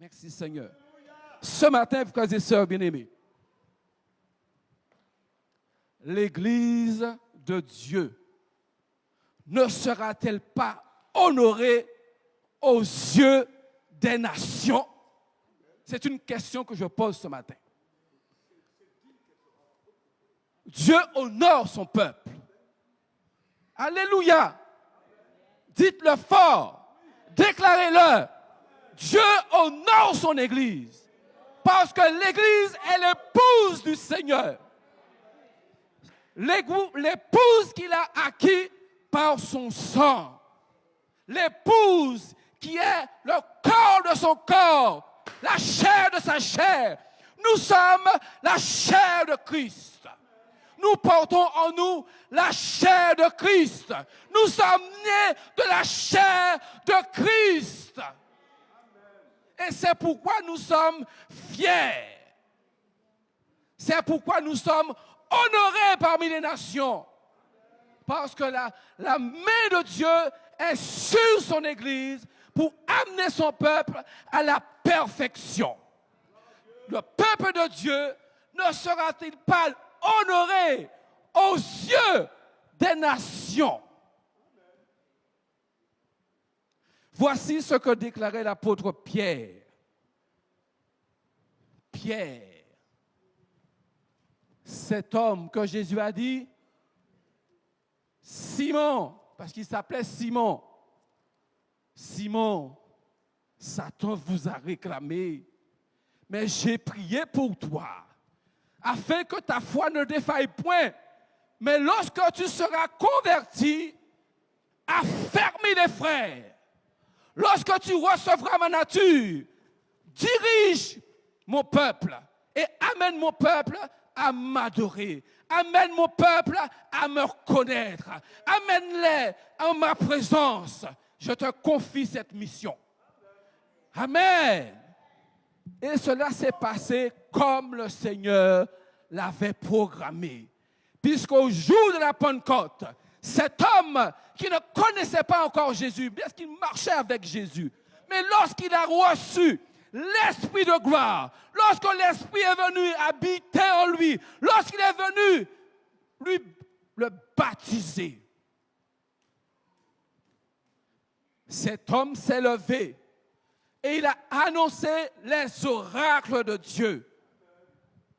Merci Seigneur. Ce matin, frères et sœurs bien-aimés, l'Église de Dieu ne sera-t-elle pas honorée aux yeux des nations? C'est une question que je pose ce matin. Dieu honore son peuple. Alléluia. Dites-le fort. Déclarez-le. Dieu honore son Église. Parce que l'Église est l'épouse du Seigneur. L'épouse qu'il a acquis par son sang. L'épouse qui est le corps de son corps, la chair de sa chair. Nous sommes la chair de Christ. Nous portons en nous la chair de Christ. Nous sommes nés de la chair de Christ. Et c'est pourquoi nous sommes fiers. C'est pourquoi nous sommes honorés parmi les nations. Parce que la main de Dieu est sur son Église pour amener son peuple à la perfection. Le peuple de Dieu ne sera-t-il pas honoré aux yeux des nations? Voici ce que déclarait l'apôtre Pierre. Pierre, cet homme que Jésus a dit, Simon, parce qu'il s'appelait Simon. Simon, Satan vous a réclamé, mais j'ai prié pour toi, afin que ta foi ne défaille point. Mais lorsque tu seras converti, affermis les frères. Lorsque tu recevras ma nature, dirige mon peuple et amène mon peuple à m'adorer. Amène mon peuple à me reconnaître. Amène-les en ma présence. Je te confie cette mission. Amen. Et cela s'est passé comme le Seigneur l'avait programmé. Puisqu'au jour de la Pentecôte, cet homme qui ne connaissait pas encore Jésus, bien qu'il marchait avec Jésus, mais lorsqu'il a reçu l'Esprit de gloire, lorsque l'Esprit est venu habiter en lui, lorsqu'il est venu lui le baptiser, cet homme s'est levé et il a annoncé les oracles de Dieu.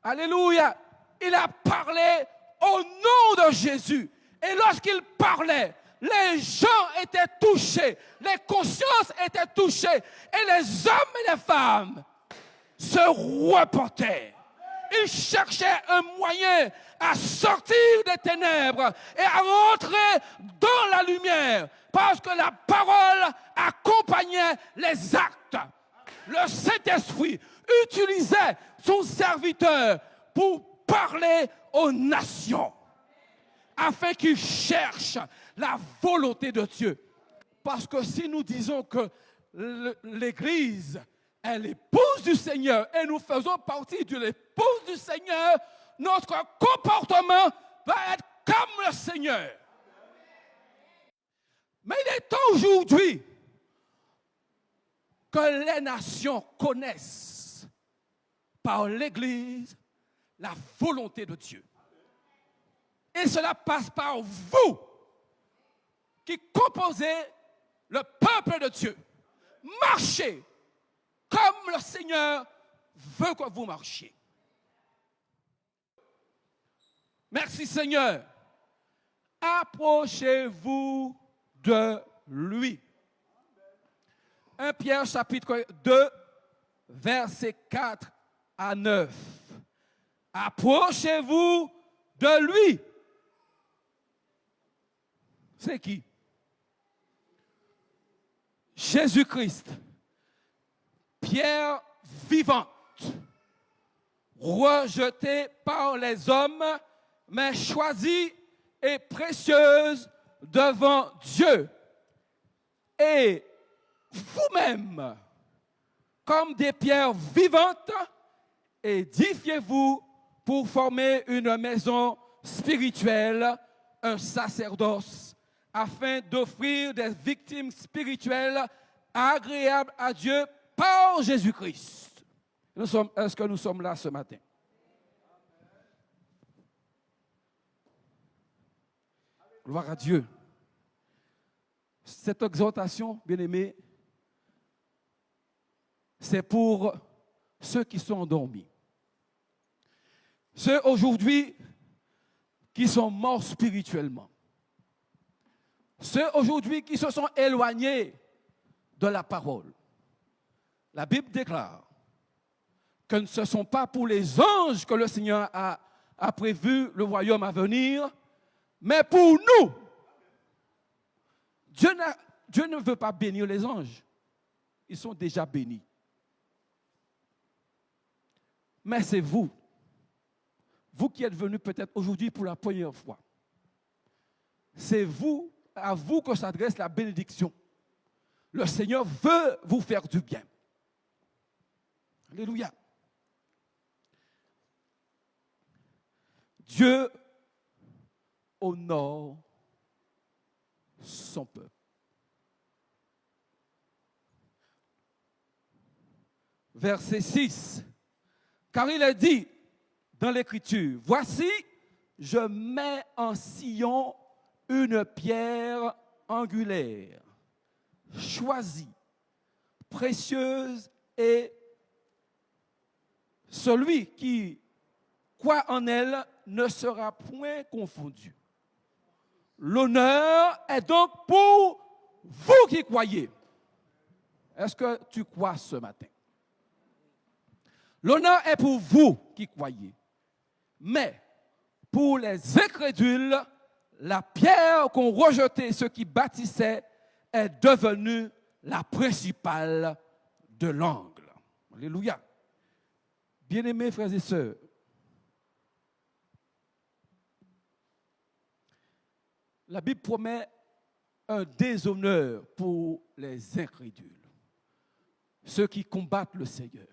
Alléluia. Il a parlé au nom de Jésus. Et lorsqu'il parlait, les gens étaient touchés, les consciences étaient touchées, et les hommes et les femmes se reportaient. Ils cherchaient un moyen à sortir des ténèbres et à rentrer dans la lumière, parce que la parole accompagnait les actes. Le Saint-Esprit utilisait son serviteur pour parler aux nations, afin qu'ils cherchent la volonté de Dieu. Parce que si nous disons que l'Église est l'épouse du Seigneur et nous faisons partie de l'épouse du Seigneur, notre comportement va être comme le Seigneur. Mais il est temps aujourd'hui que les nations connaissent par l'Église la volonté de Dieu. Et cela passe par vous qui composez le peuple de Dieu. Marchez comme le Seigneur veut que vous marchiez. Merci Seigneur. Approchez-vous de lui. 1 Pierre chapitre 2, versets 4 à 9. Approchez-vous de lui. C'est qui? Jésus-Christ, pierre vivante, rejetée par les hommes, mais choisie et précieuse devant Dieu. Et vous-même, comme des pierres vivantes, édifiez-vous pour former une maison spirituelle, un sacerdoce, afin d'offrir des victimes spirituelles agréables à Dieu par Jésus-Christ. Est-ce que nous sommes là ce matin? Gloire à Dieu. Cette exhortation, bien-aimés, c'est pour ceux qui sont endormis. Ceux aujourd'hui qui sont morts spirituellement. Ceux aujourd'hui qui se sont éloignés de la parole. La Bible déclare que ce ne sont pas pour les anges que le Seigneur a prévu le royaume à venir, mais pour nous. Dieu ne veut pas bénir les anges. Ils sont déjà bénis. Mais c'est vous qui êtes venus peut-être aujourd'hui pour la première fois. C'est à vous que s'adresse la bénédiction. Le Seigneur veut vous faire du bien. Alléluia. Dieu honore son peuple. Verset 6. Car il est dit dans l'Écriture, voici, je mets en Sion une pierre angulaire, choisie, précieuse, et celui qui croit en elle ne sera point confondu. L'honneur est donc pour vous qui croyez. Est-ce que tu crois ce matin? L'honneur est pour vous qui croyez. Mais pour les incrédules, la pierre qu'ont rejetée ceux qui bâtissaient est devenue la principale de l'angle. Alléluia. Bien-aimés frères et sœurs, la Bible promet un déshonneur pour les incrédules, ceux qui combattent le Seigneur,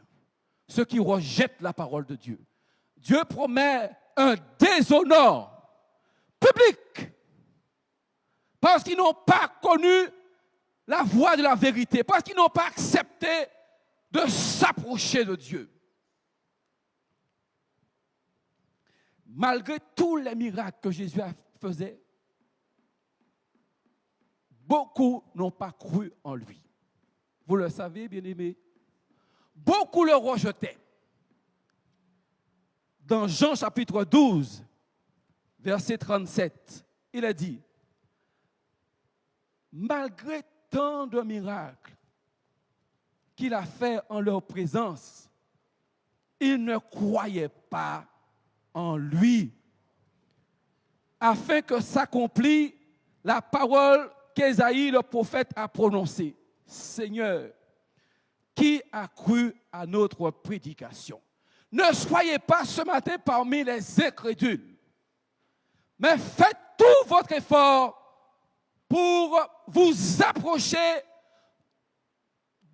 ceux qui rejettent la parole de Dieu. Dieu promet un déshonneur public parce qu'ils n'ont pas connu la voie de la vérité, parce qu'ils n'ont pas accepté de s'approcher de Dieu. Malgré tous les miracles que Jésus faisait, beaucoup n'ont pas cru en lui. Vous le savez, bien-aimés. Beaucoup le rejetaient. Dans Jean chapitre 12, verset 37, il a dit, malgré tant de miracles qu'il a fait en leur présence, ils ne croyaient pas en lui, afin que s'accomplisse la parole qu'Ésaïe le prophète a prononcée. Seigneur, qui a cru à notre prédication? Ne soyez pas ce matin parmi les incrédules, mais faites tout votre effort pour vous approcher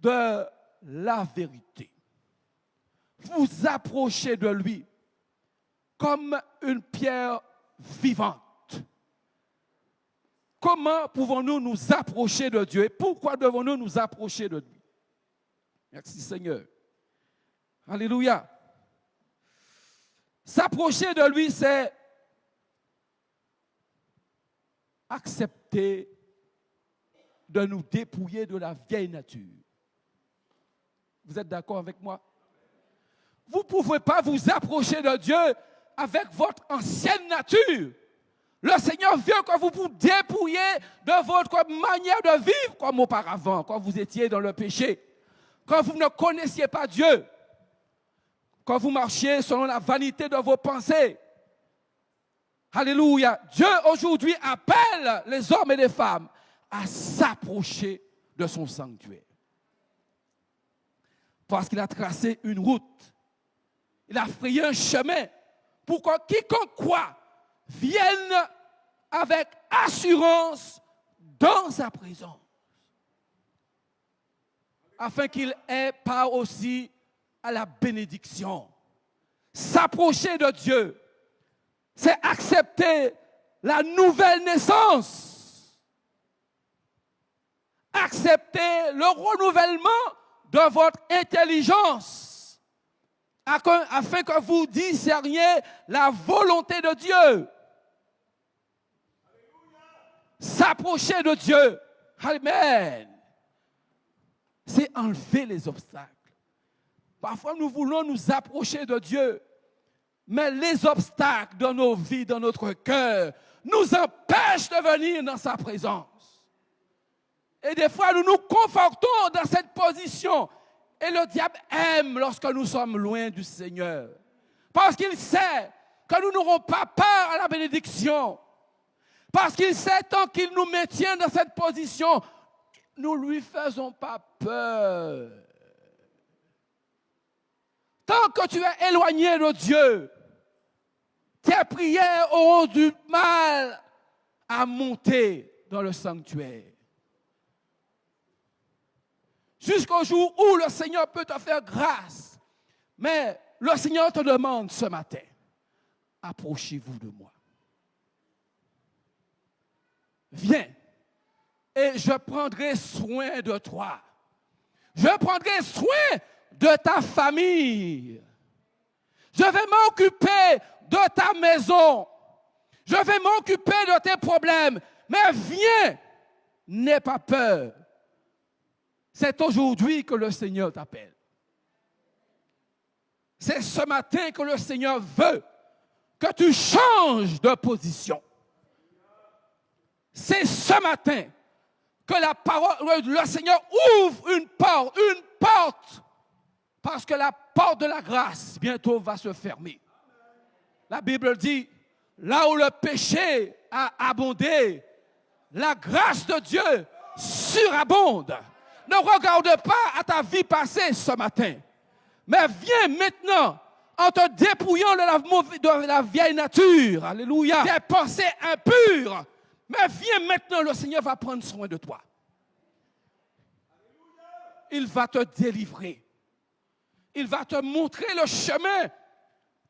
de la vérité. Vous approchez de lui comme une pierre vivante. Comment pouvons-nous nous approcher de Dieu et pourquoi devons-nous nous approcher de lui? Merci Seigneur. Alléluia. S'approcher de lui, c'est accepter de nous dépouiller de la vieille nature. Vous êtes d'accord avec moi? Vous ne pouvez pas vous approcher de Dieu avec votre ancienne nature. Le Seigneur veut que vous vous dépouillez de votre manière de vivre comme auparavant, quand vous étiez dans le péché, quand vous ne connaissiez pas Dieu, quand vous marchiez selon la vanité de vos pensées. Alléluia. Dieu aujourd'hui appelle les hommes et les femmes à s'approcher de son sanctuaire. Parce qu'il a tracé une route. Il a frayé un chemin pour que quiconque croit vienne avec assurance dans sa présence. Afin qu'il ait part aussi à la bénédiction. S'approcher de Dieu, c'est accepter la nouvelle naissance. Accepter le renouvellement de votre intelligence afin que vous discerniez la volonté de Dieu. S'approcher de Dieu. Amen. C'est enlever les obstacles. Parfois, nous voulons nous approcher de Dieu, mais les obstacles dans nos vies, dans notre cœur, nous empêchent de venir dans sa présence. Et des fois, nous nous confortons dans cette position. Et le diable aime lorsque nous sommes loin du Seigneur. Parce qu'il sait que nous n'aurons pas part à la bénédiction. Parce qu'il sait tant qu'il nous maintient dans cette position, nous ne lui faisons pas peur. Tant que tu es éloigné de Dieu, tes prières auront du mal à monter dans le sanctuaire. Jusqu'au jour où le Seigneur peut te faire grâce. Mais le Seigneur te demande ce matin, approchez-vous de moi. Viens et je prendrai soin de toi. Je prendrai soin de ta famille. Je vais m'occuper de ta maison. Je vais m'occuper de tes problèmes. Mais viens, n'aie pas peur. C'est aujourd'hui que le Seigneur t'appelle. C'est ce matin que le Seigneur veut que tu changes de position. C'est ce matin que la parole, le Seigneur ouvre une porte, parce que la porte de la grâce bientôt va se fermer. La Bible dit, là où le péché a abondé, la grâce de Dieu surabonde. Ne regarde pas à ta vie passée ce matin, mais viens maintenant en te dépouillant de la vieille nature, alléluia, des pensées impures. Mais viens maintenant, le Seigneur va prendre soin de toi. Il va te délivrer. Il va te montrer le chemin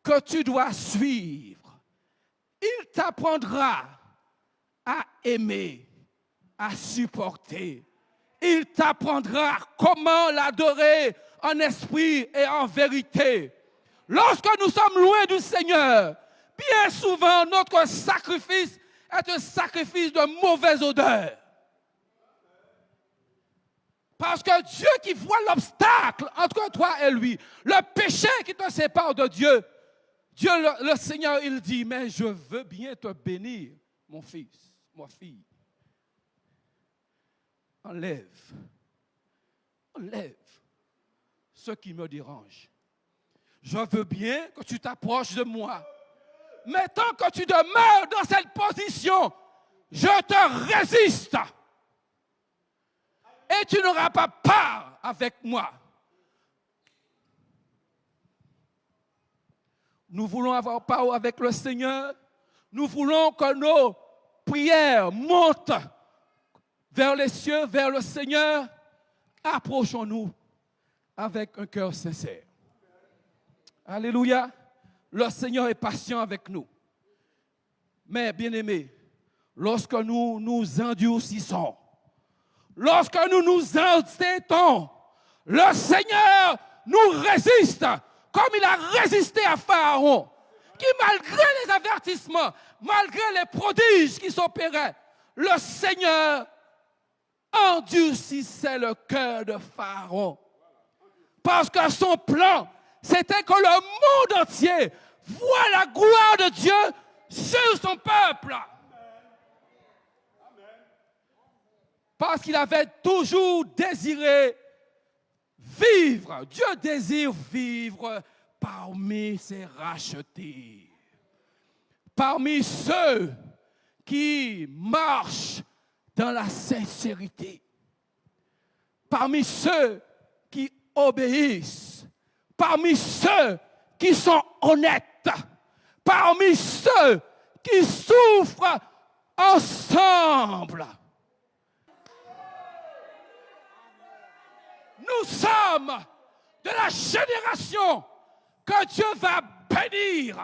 que tu dois suivre. Il t'apprendra à aimer, à supporter. Il t'apprendra comment l'adorer en esprit et en vérité. Lorsque nous sommes loin du Seigneur, bien souvent notre sacrifice est un sacrifice de mauvaise odeur. Parce que Dieu qui voit l'obstacle entre toi et lui, le péché qui te sépare de Dieu, Dieu, le Seigneur, il dit, mais je veux bien te bénir, mon fils, ma fille. Enlève ce qui me dérange. Je veux bien que tu t'approches de moi. Mais tant que tu demeures dans cette position, je te résiste. Et tu n'auras pas part avec moi. Nous voulons avoir part avec le Seigneur. Nous voulons que nos prières montent vers les cieux, vers le Seigneur. Approchons-nous avec un cœur sincère. Alléluia. Le Seigneur est patient avec nous. Mais, bien-aimés, lorsque nous nous endurcissons, lorsque nous nous entêtons, le Seigneur nous résiste, comme il a résisté à Pharaon, qui malgré les avertissements, malgré les prodiges qui s'opéraient, le Seigneur endurcissait le cœur de Pharaon. Parce que son plan, c'était que le monde entier voit la gloire de Dieu sur son peuple. Parce qu'il avait toujours désiré vivre. Dieu désire vivre parmi ses rachetés. Parmi ceux qui marchent dans la sincérité. Parmi ceux qui obéissent. Parmi ceux qui sont honnêtes. Parmi ceux qui souffrent ensemble. Nous sommes de la génération que Dieu va bénir.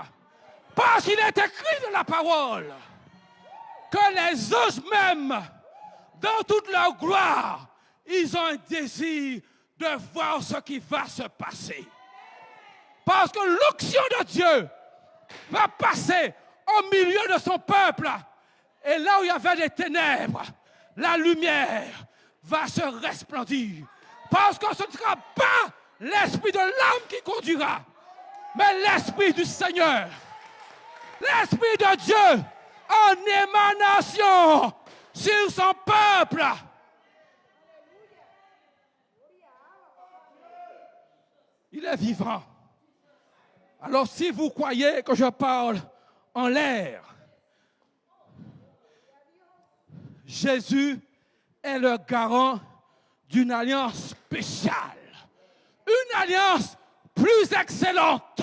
Parce qu'il est écrit dans la parole que les anges même, dans toute leur gloire, ils ont un désir de voir ce qui va se passer. Parce que l'onction de Dieu va passer au milieu de son peuple. Et là où il y avait des ténèbres, la lumière va se resplendir. Parce que ce ne sera pas l'esprit de l'homme qui conduira, mais l'esprit du Seigneur. L'esprit de Dieu en émanation sur son peuple. Il est vivant. Alors si vous croyez que je parle en l'air, Jésus est le garant d'une alliance spéciale. Une alliance plus excellente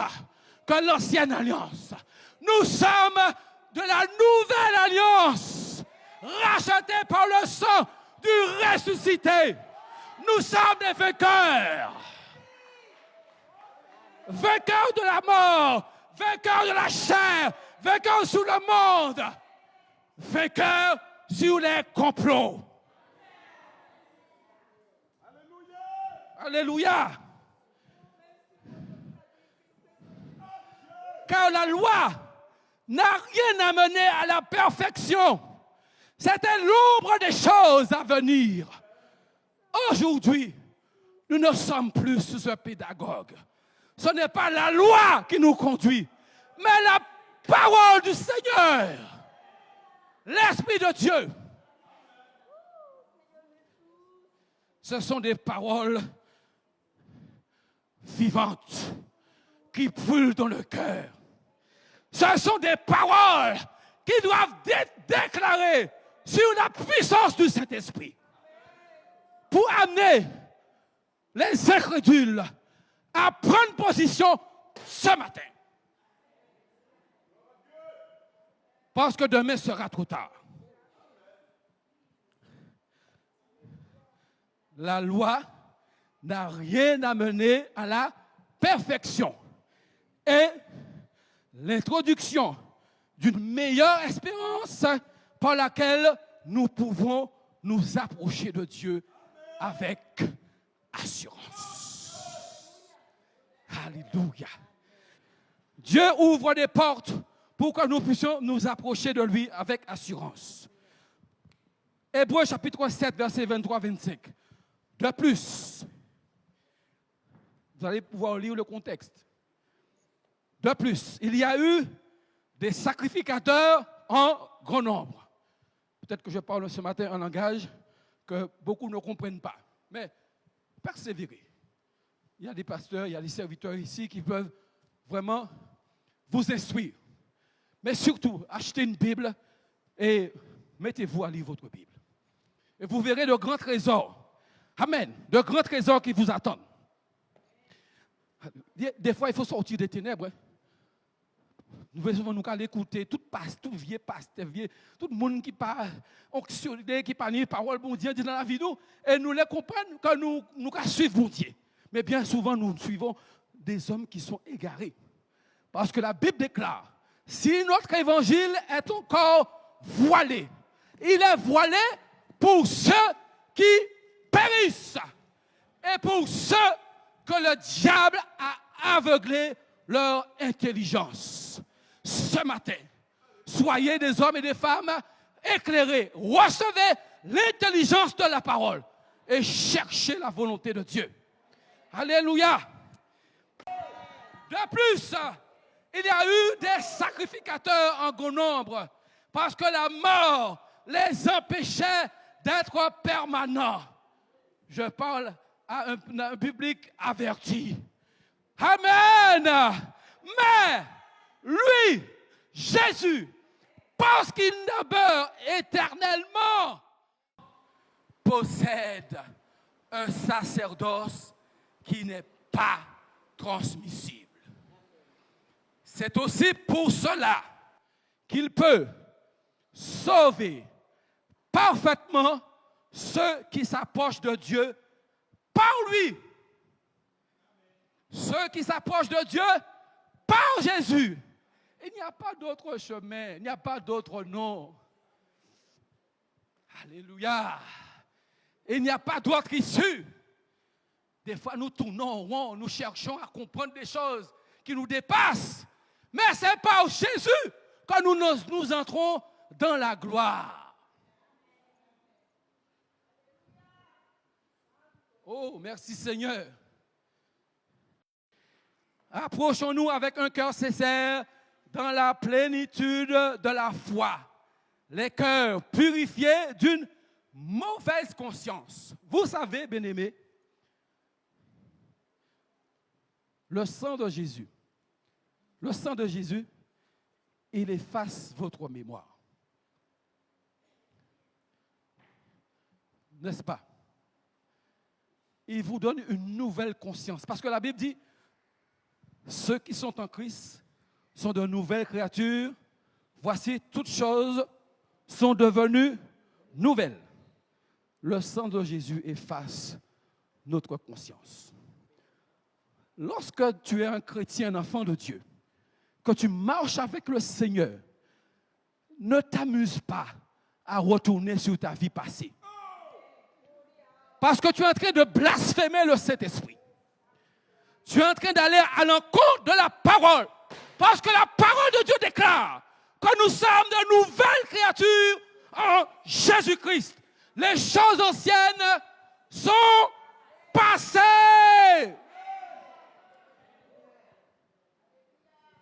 que l'ancienne alliance. Nous sommes de la nouvelle alliance, rachetés par le sang du ressuscité. Nous sommes des vainqueurs. Vainqueurs de la mort, vainqueurs de la chair, vainqueurs sur le monde, vainqueurs sur les complots. Alléluia. Car la loi n'a rien amené à la perfection. C'était l'ombre des choses à venir. Aujourd'hui, nous ne sommes plus sous un pédagogue. Ce n'est pas la loi qui nous conduit, mais la parole du Seigneur, l'Esprit de Dieu. Ce sont des paroles vivantes qui brûlent dans le cœur. Ce sont des paroles qui doivent être déclarées sur la puissance du Saint-Esprit pour amener les incrédules à prendre position ce matin. Parce que demain sera trop tard. La loi n'a rien amené à la perfection. Et l'introduction d'une meilleure espérance par laquelle nous pouvons nous approcher de Dieu avec assurance. Alléluia. Dieu ouvre des portes pour que nous puissions nous approcher de lui avec assurance. Hébreux chapitre 7, versets 23-25. De plus, vous allez pouvoir lire le contexte. De plus, il y a eu des sacrificateurs en grand nombre. Peut-être que je parle ce matin un langage que beaucoup ne comprennent pas. Mais persévérez. Il y a des pasteurs, il y a des serviteurs ici qui peuvent vraiment vous instruire. Mais surtout, achetez une Bible et mettez-vous à lire votre Bible. Et vous verrez de grands trésors. Amen. De grands trésors qui vous attendent. Des fois, il faut sortir des ténèbres. Nous devons nous écouter tout vieux pasteur, tout le monde qui parle, onctionné, qui parle parole bon Dieu dans la vie nous, et nous les comprenons que nous suivons bon Dieu. Mais bien souvent, nous suivons des hommes qui sont égarés. Parce que la Bible déclare, si notre évangile est encore voilé, il est voilé pour ceux qui périssent et pour ceux que le diable a aveuglé leur intelligence. Ce matin, soyez des hommes et des femmes éclairés. Recevez l'intelligence de la parole et cherchez la volonté de Dieu. Alléluia. De plus, il y a eu des sacrificateurs en grand nombre parce que la mort les empêchait d'être permanents. Je parle à un public averti. Amen. Mais lui, Jésus, parce qu'il demeure éternellement, possède un sacerdoce qui n'est pas transmissible. C'est aussi pour cela qu'il peut sauver parfaitement ceux qui s'approchent de Dieu par lui. Ceux qui s'approchent de Dieu par Jésus. Il n'y a pas d'autre chemin, il n'y a pas d'autre nom. Alléluia. Il n'y a pas d'autre issue. Des fois, nous tournons en rond, nous cherchons à comprendre des choses qui nous dépassent. Mais ce n'est pas au Jésus que nous entrons dans la gloire. Oh, merci Seigneur. Approchons-nous avec un cœur sincère dans la plénitude de la foi. Les cœurs purifiés d'une mauvaise conscience. Vous savez, bien-aimés, le sang de Jésus, il efface votre mémoire. N'est-ce pas? Il vous donne une nouvelle conscience. Parce que la Bible dit, ceux qui sont en Christ sont de nouvelles créatures. Voici, toutes choses sont devenues nouvelles. Le sang de Jésus efface notre conscience. Lorsque tu es un chrétien, un enfant de Dieu, que tu marches avec le Seigneur, ne t'amuse pas à retourner sur ta vie passée. Parce que tu es en train de blasphémer le Saint-Esprit. Tu es en train d'aller à l'encontre de la parole. Parce que la parole de Dieu déclare que nous sommes de nouvelles créatures en Jésus-Christ. Les choses anciennes sont passées.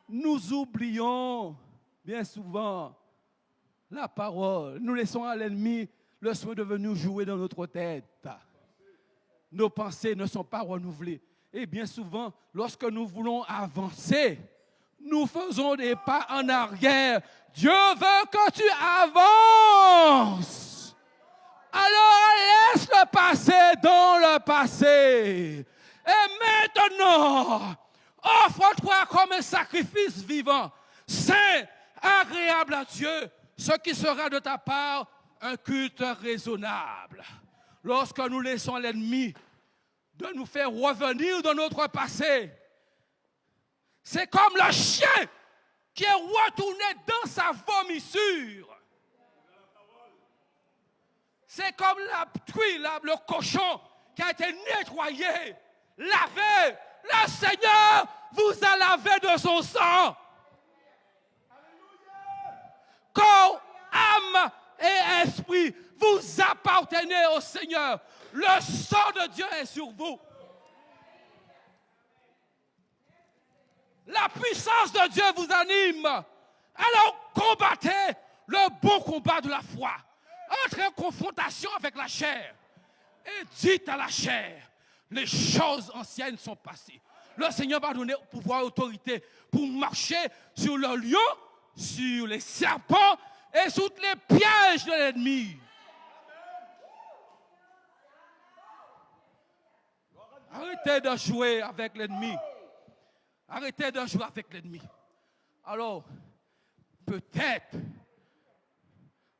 Nous oublions bien souvent la parole. Nous laissons à l'ennemi le soin de venir jouer dans notre tête. Nos pensées ne sont pas renouvelées. Et bien souvent, lorsque nous voulons avancer, nous faisons des pas en arrière. Dieu veut que tu avances. Alors laisse le passé dans le passé. Et maintenant, offre-toi comme un sacrifice vivant, saint, agréable à Dieu, ce qui sera de ta part un culte raisonnable. Lorsque nous laissons l'ennemi de nous faire revenir dans notre passé, c'est comme le chien qui est retourné dans sa vomissure. C'est comme la truie, le cochon qui a été nettoyé, lavé. Le Seigneur vous a lavé de son sang. Corps, âme et esprit, vous appartenez au Seigneur. Le sang de Dieu est sur vous. La puissance de Dieu vous anime. Alors combattez le bon combat de la foi. Entrez en confrontation avec la chair. Et dites à la chair, les choses anciennes sont passées. Le Seigneur va donner pouvoir et autorité pour marcher sur le lion, sur les serpents et sur les pièges de l'ennemi. Arrêtez de jouer avec l'ennemi. Arrêtez de jouer avec l'ennemi. Alors, peut-être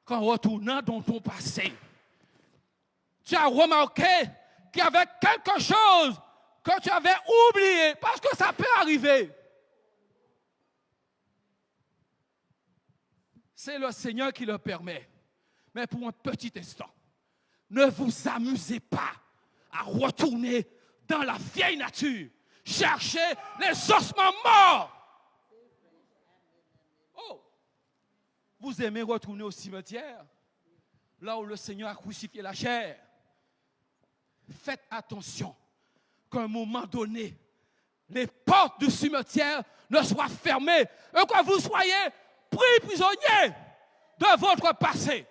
qu'en retournant dans ton passé, tu as remarqué qu'il y avait quelque chose que tu avais oublié, parce que ça peut arriver. C'est le Seigneur qui le permet. Mais pour un petit instant, ne vous amusez pas à retourner dans la vieille nature. Cherchez les ossements morts. Oh, vous aimez retourner au cimetière, là où le Seigneur a crucifié la chair. Faites attention qu'à un moment donné, les portes du cimetière ne soient fermées et que vous soyez pris prisonniers de votre passé.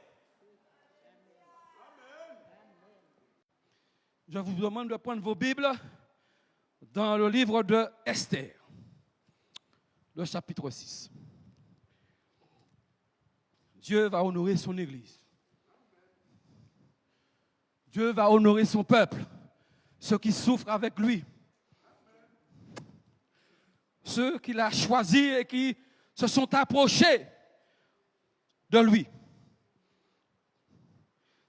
Je vous demande de prendre vos Bibles dans le livre de Esther, le chapitre 6. Dieu va honorer son Église. Dieu va honorer son peuple, ceux qui souffrent avec lui, ceux qu'il a choisis et qui se sont approchés de lui,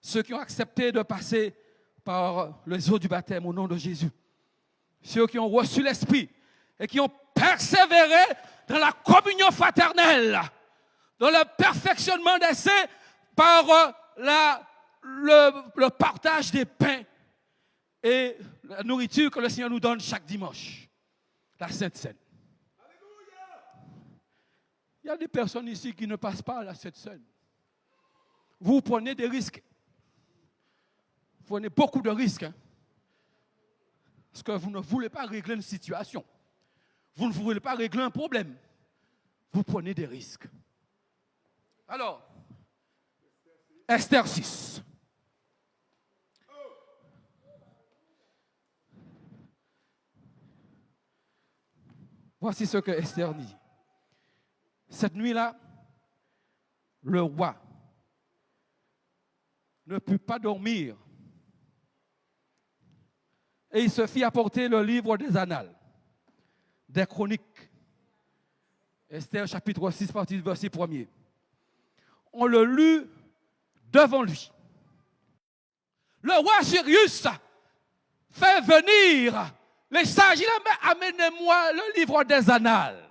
ceux qui ont accepté de passer par les eaux du baptême au nom de Jésus, ceux qui ont reçu l'Esprit et qui ont persévéré dans la communion fraternelle, dans le perfectionnement des saints par le partage des pains et la nourriture que le Seigneur nous donne chaque dimanche. La Sainte Seine. Il y a des personnes ici qui ne passent pas à la Sainte Seine. Vous prenez des risques. Vous prenez beaucoup de risques. Hein, parce que vous ne voulez pas régler une situation. Vous ne voulez pas régler un problème. Vous prenez des risques. Alors, Esther 6. Voici ce que Esther dit. Cette nuit-là, le roi ne put pas dormir. Et il se fit apporter le livre des Annales, des Chroniques. Esther chapitre 6, partie du verset 1er. On le lut devant lui. Le roi Cyrus fait venir les sages. Il a dit, amenez-moi le livre des Annales.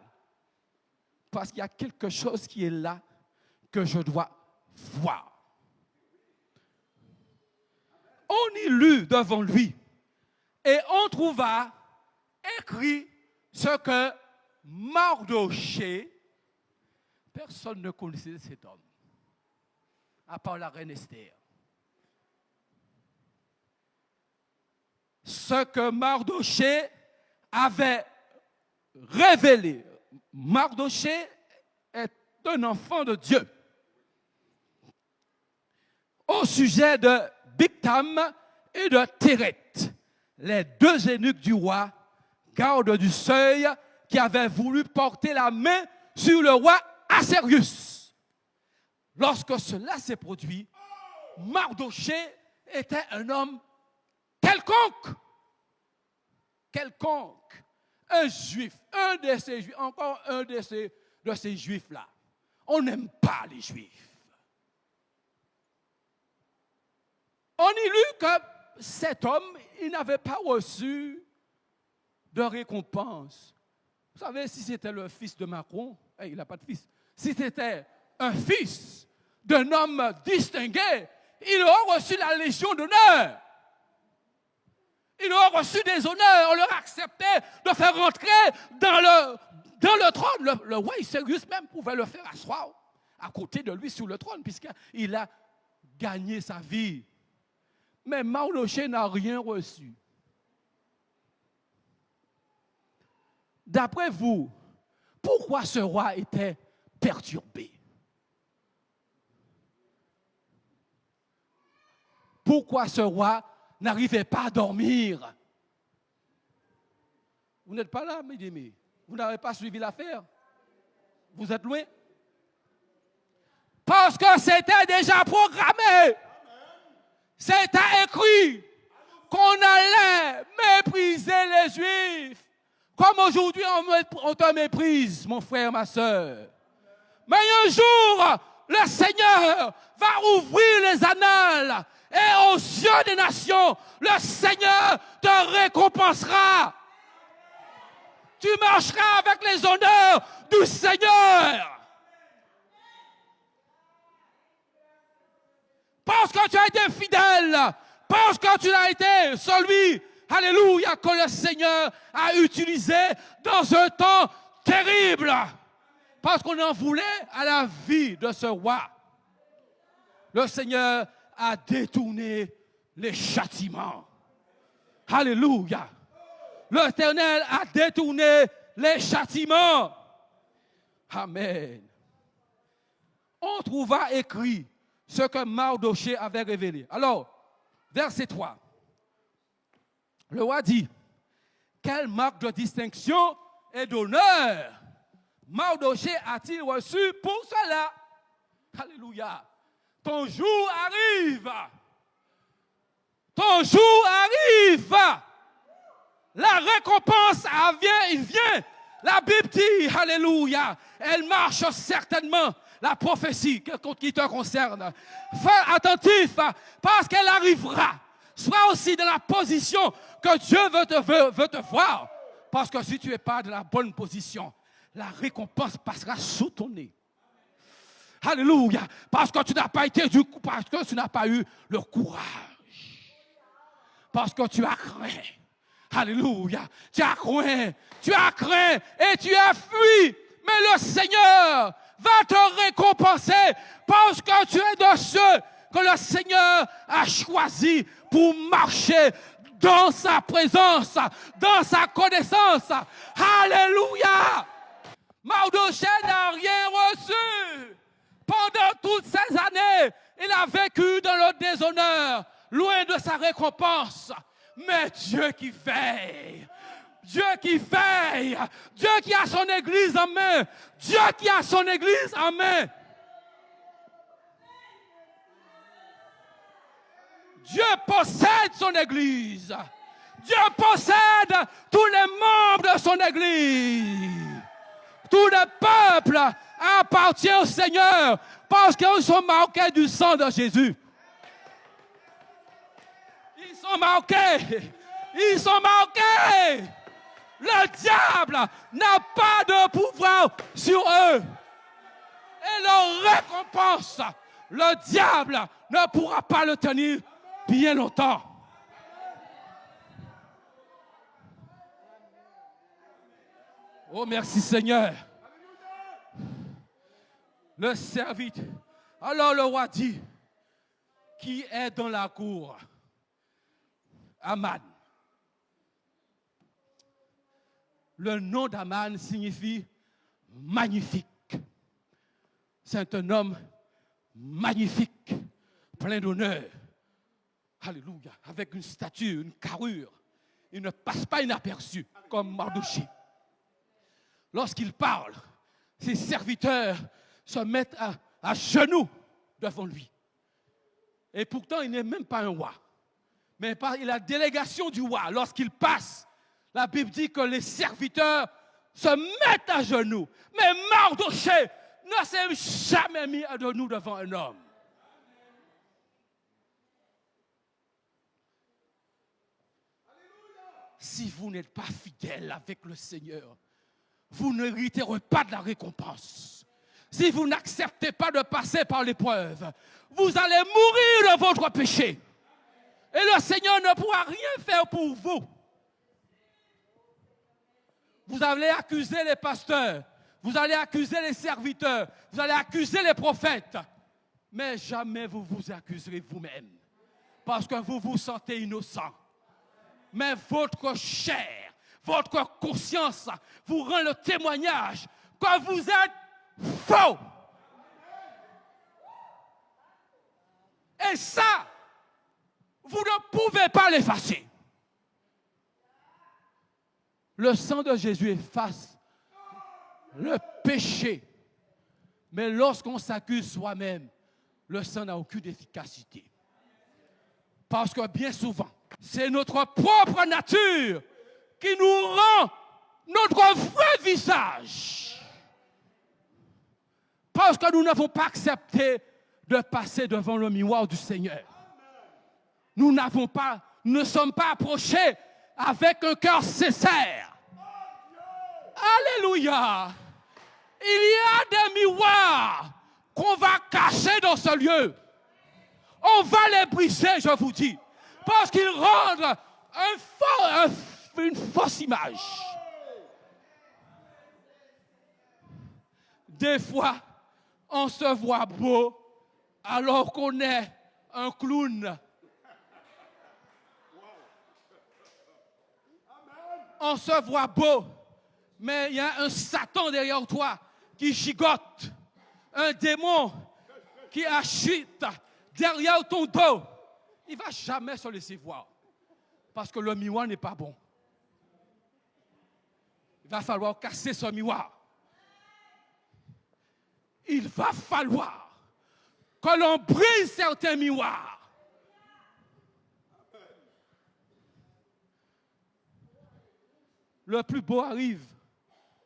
Parce qu'il y a quelque chose qui est là que je dois voir. On y lut devant lui et on trouva écrit ce que Mardochée, personne ne connaissait cet homme, à part la reine Esther. Ce que Mardochée avait révélé. Mardochée est un enfant de Dieu. Au sujet de Bigtam et de Téret, les deux eunuques du roi, gardes du seuil, qui avaient voulu porter la main sur le roi Assuérus. Lorsque cela s'est produit, Mardochée était un homme quelconque. Quelconque. Un juif, un de ces juifs, encore un de ces juifs-là. On n'aime pas les juifs. On y lut que cet homme, il n'avait pas reçu de récompense. Vous savez, si c'était le fils de Macron, il n'a pas de fils. Si c'était un fils d'un homme distingué, il aurait reçu la Légion d'honneur. Il aurait reçu des honneurs. On leur acceptait de faire rentrer dans le trône. Le roi Cyrus même pouvait le faire asseoir à côté de lui sur le trône, puisqu'il a gagné sa vie. Mais Mardochée n'a rien reçu. D'après vous, pourquoi ce roi était perturbé? Pourquoi ce roi n'arrivait pas à dormir? Vous n'êtes pas là, mes amis. Vous n'avez pas suivi l'affaire. Vous êtes loin. Parce que c'était déjà programmé. C'était écrit qu'on allait mépriser les Juifs. Comme aujourd'hui, on te méprise, mon frère, ma soeur. Mais un jour, le Seigneur va ouvrir les annales. Et aux yeux des nations, le Seigneur te récompensera. Tu marcheras avec les honneurs du Seigneur. Parce que tu as été fidèle, parce que tu as été celui, alléluia, que le Seigneur a utilisé dans un temps terrible. Parce qu'on en voulait à la vie de ce roi. Le Seigneur a détourné les châtiments. Alléluia. L'Éternel a détourné les châtiments. Amen. On trouva écrit ce que Mardochée avait révélé. Alors, verset 3. Le roi dit, quelle marque de distinction et d'honneur Mardochée a-t-il reçu pour cela? Alléluia. Ton jour arrive. Ton jour arrive. La récompense vient. La Bible dit, alléluia, elle marche certainement. La prophétie qui te concerne. Fais attentif parce qu'elle arrivera. Sois aussi dans la position que Dieu veut te voir. Parce que si tu n'es pas dans la bonne position, la récompense passera sous ton nez. Alléluia. Parce que tu n'as pas eu le courage. Parce que tu as craint. Alléluia. Tu as craint et tu as fui. Mais le Seigneur va te récompenser parce que tu es de ceux que le Seigneur a choisi pour marcher dans sa présence, dans sa connaissance. Alléluia. Mardochée n'a rien reçu. Pendant toutes ces années, il a vécu dans le déshonneur, loin de sa récompense. Mais Dieu qui veille, Dieu qui veille, Dieu qui a son Église en main, Dieu qui a son Église en main. Dieu possède son Église. Dieu possède tous les membres de son Église. Tout le peuple appartient au Seigneur parce qu'ils sont marqués du sang de Jésus. Ils sont marqués. Ils sont marqués. Le diable n'a pas de pouvoir sur eux. Et leur récompense, le diable ne pourra pas le tenir bien longtemps. Oh, merci Seigneur. Le serviteur. Alors le roi dit, qui est dans la cour? Aman. Le nom d'Aman signifie magnifique. C'est un homme magnifique, plein d'honneur. Alléluia. Avec une stature, une carrure. Il ne passe pas inaperçu comme Mardochée. Lorsqu'il parle, ses serviteurs se mettent à genoux devant lui. Et pourtant, il n'est même pas un roi. Mais il a la délégation du roi. Lorsqu'il passe, la Bible dit que les serviteurs se mettent à genoux. Mais Mardochée ne s'est jamais mis à genoux devant un homme. Si vous n'êtes pas fidèle avec le Seigneur, vous ne n'hériterez pas de la récompense. Si vous n'acceptez pas de passer par l'épreuve, vous allez mourir de votre péché. Et le Seigneur ne pourra rien faire pour vous. Vous allez accuser les pasteurs, vous allez accuser les serviteurs, vous allez accuser les prophètes. Mais jamais vous vous accuserez vous-même. Parce que vous vous sentez innocent. Mais votre chair, votre conscience vous rend le témoignage que vous êtes faux. Et ça, vous ne pouvez pas l'effacer. Le sang de Jésus efface le péché. Mais lorsqu'on s'accuse soi-même, le sang n'a aucune efficacité. Parce que bien souvent, c'est notre propre nature qui nous rend notre vrai visage. Parce que nous n'avons pas accepté de passer devant le miroir du Seigneur. Nous ne sommes pas approchés avec un cœur sincère. Alléluia. Il y a des miroirs qu'on va cacher dans ce lieu. On va les briser, je vous dis. Parce qu'ils rendent une fausse image. Des fois, on se voit beau alors qu'on est un clown. On se voit beau, mais il y a un Satan derrière toi qui gigote, un démon qui agite derrière ton dos. Il ne va jamais se laisser voir parce que le miroir n'est pas bon. Il va falloir casser ce miroir. Il va falloir que l'on brise certains miroirs. Le plus beau arrive.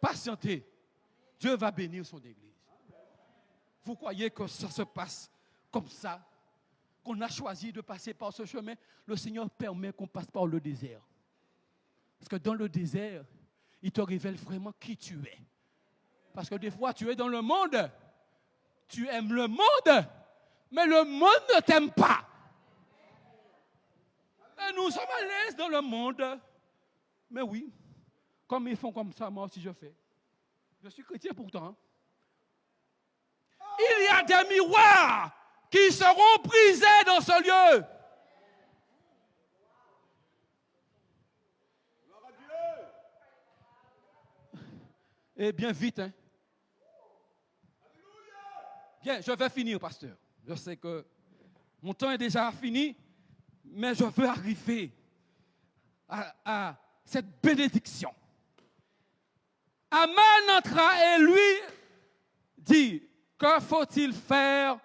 Patientez. Dieu va bénir son Église. Vous croyez que ça se passe comme ça, qu'on a choisi de passer par ce chemin? Le Seigneur permet qu'on passe par le désert. Parce que dans le désert, il te révèle vraiment qui tu es. Parce que des fois, tu es dans le monde. Tu aimes le monde, mais le monde ne t'aime pas. Et Mais nous sommes à l'aise dans le monde. Mais oui, comme ils font comme ça, moi aussi je fais. Je suis chrétien pourtant. Il y a des miroirs qui seront brisés dans ce lieu. Et bien vite, hein. Bien, je vais finir, pasteur. Je sais que mon temps est déjà fini, mais je veux arriver à cette bénédiction. Aman entra et lui dit, que faut-il faire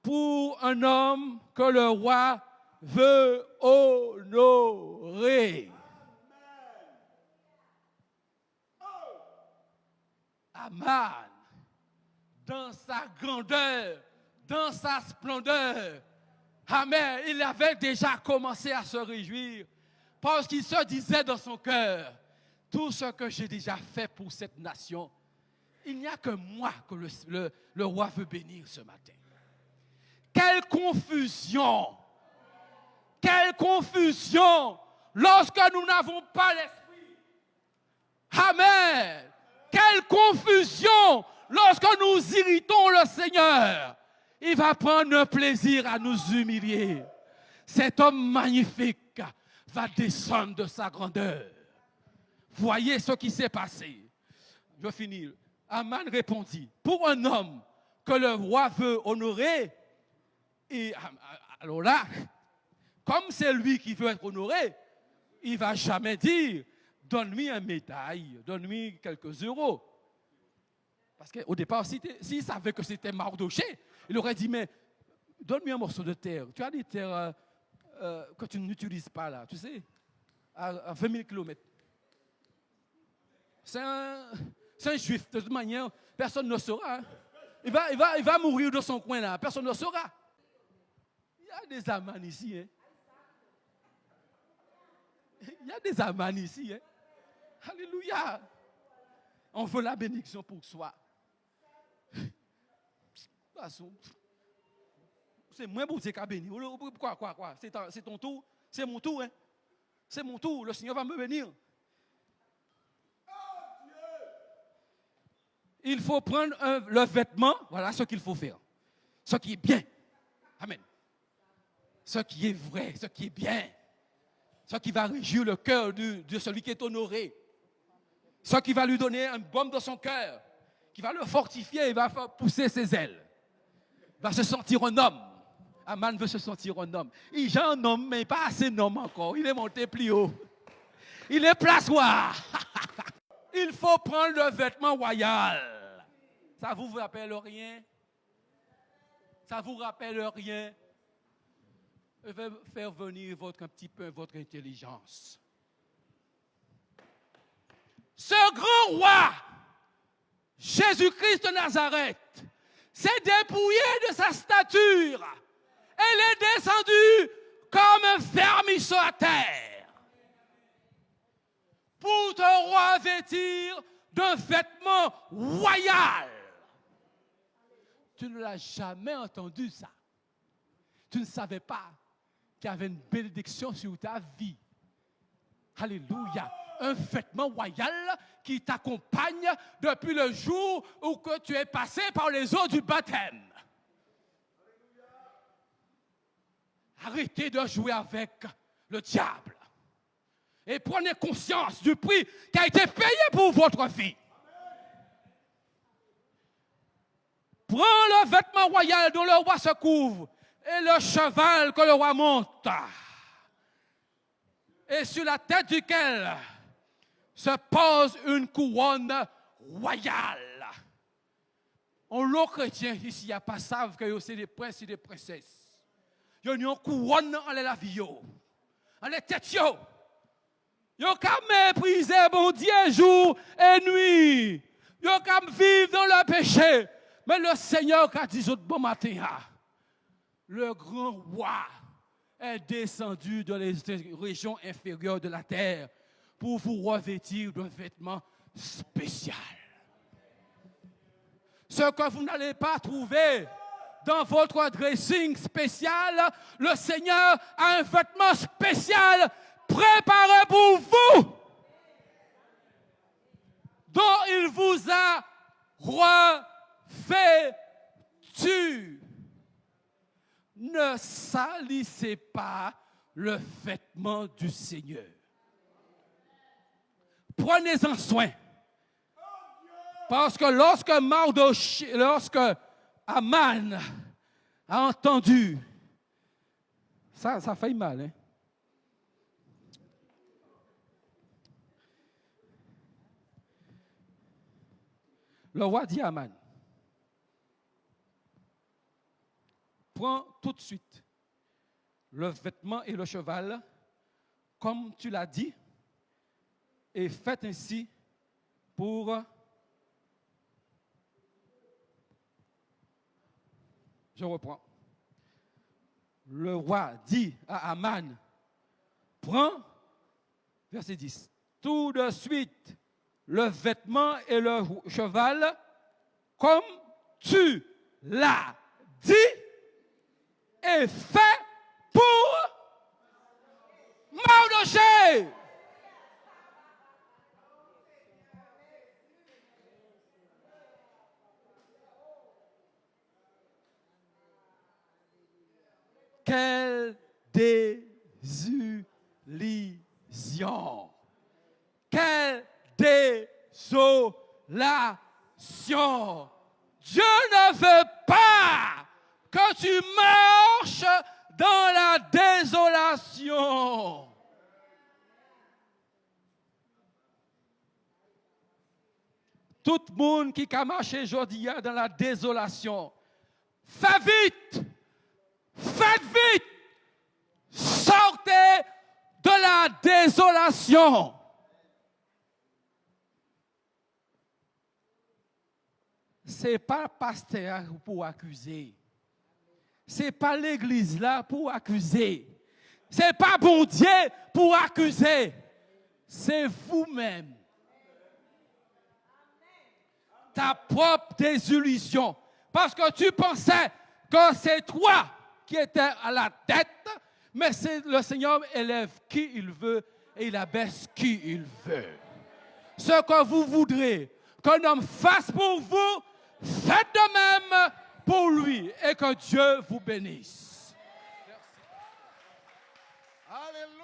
pour un homme que le roi veut honorer? Aman, dans sa grandeur, dans sa splendeur, amen, il avait déjà commencé à se réjouir parce qu'il se disait dans son cœur, tout ce que j'ai déjà fait pour cette nation, il n'y a que moi que le roi veut bénir ce matin. Quelle confusion! Quelle confusion lorsque nous n'avons pas l'esprit. Amen. Quelle confusion lorsque nous irritons le Seigneur. Il va prendre un plaisir à nous humilier. Cet homme magnifique va descendre de sa grandeur. Voyez ce qui s'est passé. Je finis. Aman répondit, pour un homme que le roi veut honorer, et alors là, comme c'est lui qui veut être honoré, il ne va jamais dire, donne-moi un médaille, donne-moi quelques euros. Parce qu'au départ, s'il savait que c'était Mardoché, il aurait dit, mais donne-moi un morceau de terre. Tu as des terres que tu n'utilises pas là, tu sais, à 20 000 kilomètres. C'est un juif, de toute manière, personne ne saura. Hein. Il va mourir dans son coin là, personne ne saura. Il y a des amans ici. Hein. Il y a des amans ici. Hein. Alléluia. On veut la bénédiction pour soi. De toute façon, c'est moi pour dire qu'à bénir. Quoi? C'est ton tour. C'est mon tour. Hein. C'est mon tour. Le Seigneur va me bénir. Il faut prendre le vêtement, voilà ce qu'il faut faire. Ce qui est bien. Amen. Ce qui est vrai, ce qui est bien. Ce qui va réjouir le cœur de celui qui est honoré. Ce qui va lui donner un baume dans son cœur. Qui va le fortifier, il va faire pousser ses ailes. Il va se sentir un homme. Aman veut se sentir un homme. Il est un homme, mais pas assez un homme encore. Il est monté plus haut. Il est plaçoir. Il faut prendre le vêtement royal. Ça vous rappelle rien? Ça vous rappelle rien? Je vais faire venir un petit peu votre intelligence. Ce grand roi, Jésus-Christ de Nazareth, s'est dépouillé de sa stature. Elle est descendue comme un vermisseau à terre. Pour te revêtir d'un vêtement royal. Tu ne l'as jamais entendu ça. Tu ne savais pas qu'il y avait une bénédiction sur ta vie. Alléluia. Un vêtement royal qui t'accompagne depuis le jour où que tu es passé par les eaux du baptême. Arrêtez de jouer avec le diable. Et prenez conscience du prix qui a été payé pour votre vie. Prends le vêtement royal dont le roi se couvre et le cheval que le roi monte. Et sur la tête duquel se pose une couronne royale. On l'eau chrétien ici, il n'y a pas savent que c'est des princes et des princesses. Il y a une couronne en la vie, en la tête. Ils ont qu'à mépriser bon Dieu jour et nuit. Ils ont qu'à vivre dans le péché. Mais le Seigneur a dit bon matin, le grand roi est descendu dans les régions inférieures de la terre pour vous revêtir d'un vêtement spécial. Ce que vous n'allez pas trouver dans votre dressing spécial, le Seigneur a un vêtement spécial préparé pour vous, dont il vous a revêtu. Ne salissez pas le vêtement du Seigneur. Prenez-en soin. Parce que lorsque Aman a entendu, ça fait mal, hein? Le roi dit à Aman, prends tout de suite le vêtement et le cheval, comme tu l'as dit, et faites ainsi pour... Je reprends. Le roi dit à Aman, prends, verset 10, tout de suite le vêtement et le cheval, comme tu l'as dit, et fait pour Mardochée. Quelle désillusion! Quelle désolation! Dieu ne veut pas que tu marches dans la désolation. Tout le monde qui a marché aujourd'hui dans la désolation, fais vite! Faites vite! Sortez de la désolation! Ce n'est pas le pasteur pour accuser. Ce n'est pas l'église là pour accuser. Ce n'est pas bon Dieu pour accuser. C'est vous-même. Ta propre désillusion. Parce que tu pensais que c'est toi qui étais à la tête, mais c'est le Seigneur élève qui il veut et il abaisse qui il veut. Ce que vous voudrez qu'un homme fasse pour vous, faites de même pour lui et que Dieu vous bénisse. Merci. Alléluia.